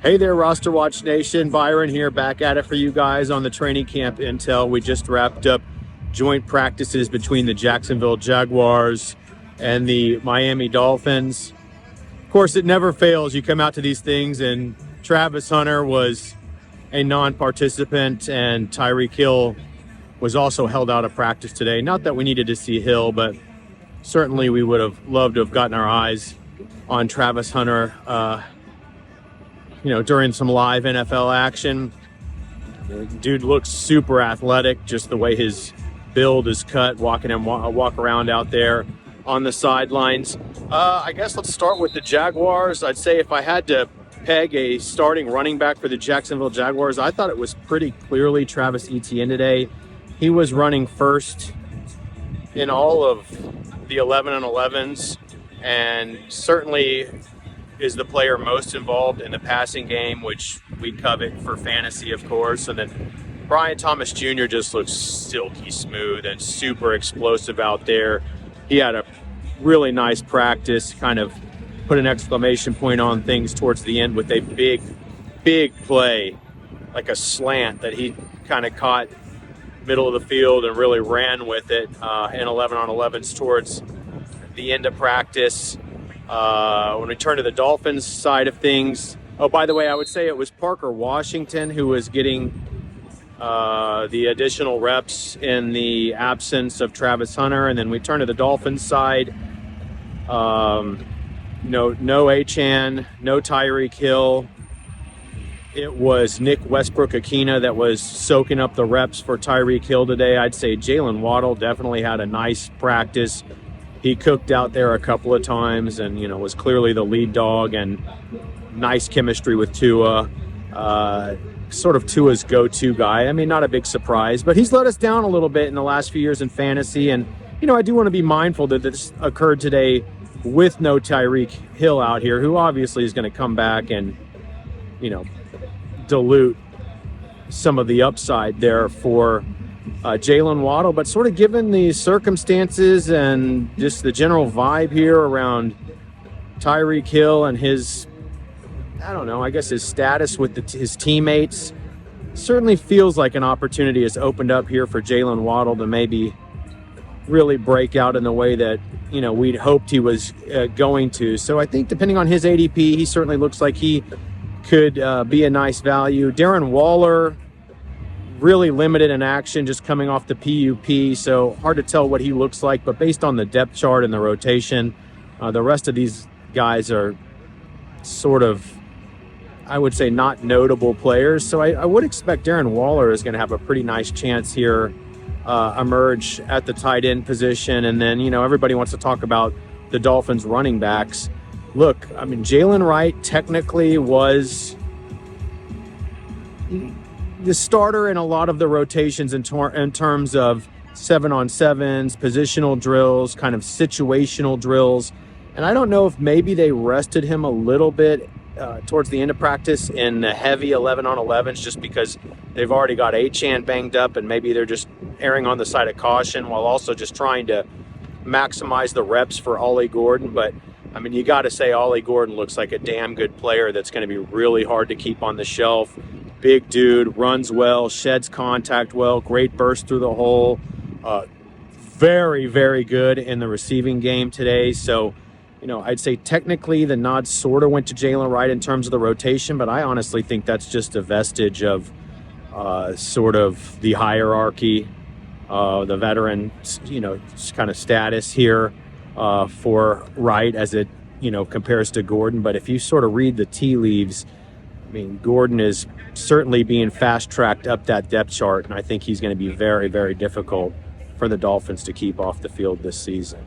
Hey there, RosterWatch Nation. Byron here, back at it for you guys on the training camp intel. We just wrapped up joint practices between the Jacksonville Jaguars and the Miami Dolphins. Of course, it never fails. You come out to these things, and Travis Hunter was a non-participant, and Tyreek Hill was also held out of practice today. Not that we needed to see Hill, but certainly we would have loved to have gotten our eyes on Travis Hunter during some live NFL action. Dude looks super athletic, just the way his build is cut, walk around out there on the sidelines. I guess let's start with the Jaguars. I'd say if I had to peg a starting running back for the Jacksonville Jaguars, I thought it was pretty clearly Travis Etienne today. He was running first in all of the 11 and 11s, and certainly is the player most involved in the passing game, which we covet for fantasy, of course. And then Brian Thomas Jr. just looks silky smooth and super explosive out there. He had a really nice practice, kind of put an exclamation point on things towards the end with a big play, like a slant that he kind of caught middle of the field and really ran with it in 11 on 11s towards the end of practice. When we turn to the Dolphins side of things, oh, by the way, I would say it was Parker Washington who was getting the additional reps in the absence of Travis Hunter. And then we turn to the Dolphins side. No Achane, no Tyreek Hill. It was Nick Westbrook-Akina that was soaking up the reps for Tyreek Hill today. I'd say Jalen Waddle definitely had a nice practice. He cooked out there a couple of times and, was clearly the lead dog, and nice chemistry with Tua. Sort of Tua's go-to guy. I mean, not a big surprise, but he's let us down a little bit in the last few years in fantasy. And, I do want to be mindful that this occurred today with no Tyreek Hill out here, who obviously is going to come back and, dilute some of the upside there for Jalen Waddle. But sort of given the circumstances and just the general vibe here around Tyreek Hill and his, his status with his teammates, certainly feels like an opportunity has opened up here for Jalen Waddle to maybe really break out in the way that, we'd hoped he was going to. So I think depending on his ADP, he certainly looks like he could be a nice value. Darren Waller, really limited in action, just coming off the PUP, so hard to tell what he looks like. But based on the depth chart and the rotation, the rest of these guys are sort of, I would say, not notable players. So I would expect Darren Waller is going to have a pretty nice chance here, emerge at the tight end position. And then, everybody wants to talk about the Dolphins running backs. Look, I mean, Jalen Wright technically was the starter in a lot of the rotations in terms of 7-on-7s, positional drills, kind of situational drills. And I don't know if maybe they rested him a little bit towards the end of practice in the heavy 11-on-11s, just because they've already got Achane banged up, and maybe they're just erring on the side of caution while also just trying to maximize the reps for Ollie Gordon. But I mean, you got to say Ollie Gordon looks like a damn good player that's going to be really hard to keep on the shelf. Big dude, runs well, sheds contact well, great burst through the hole. Very, very good in the receiving game today. So, I'd say technically the nod sort of went to Jalen Wright in terms of the rotation, but I honestly think that's just a vestige of sort of the hierarchy, the veteran, kind of status here for Wright as it, compares to Gordon. But if you sort of read the tea leaves, I mean, Gordon is certainly being fast-tracked up that depth chart, and I think he's going to be very, very difficult for the Dolphins to keep off the field this season.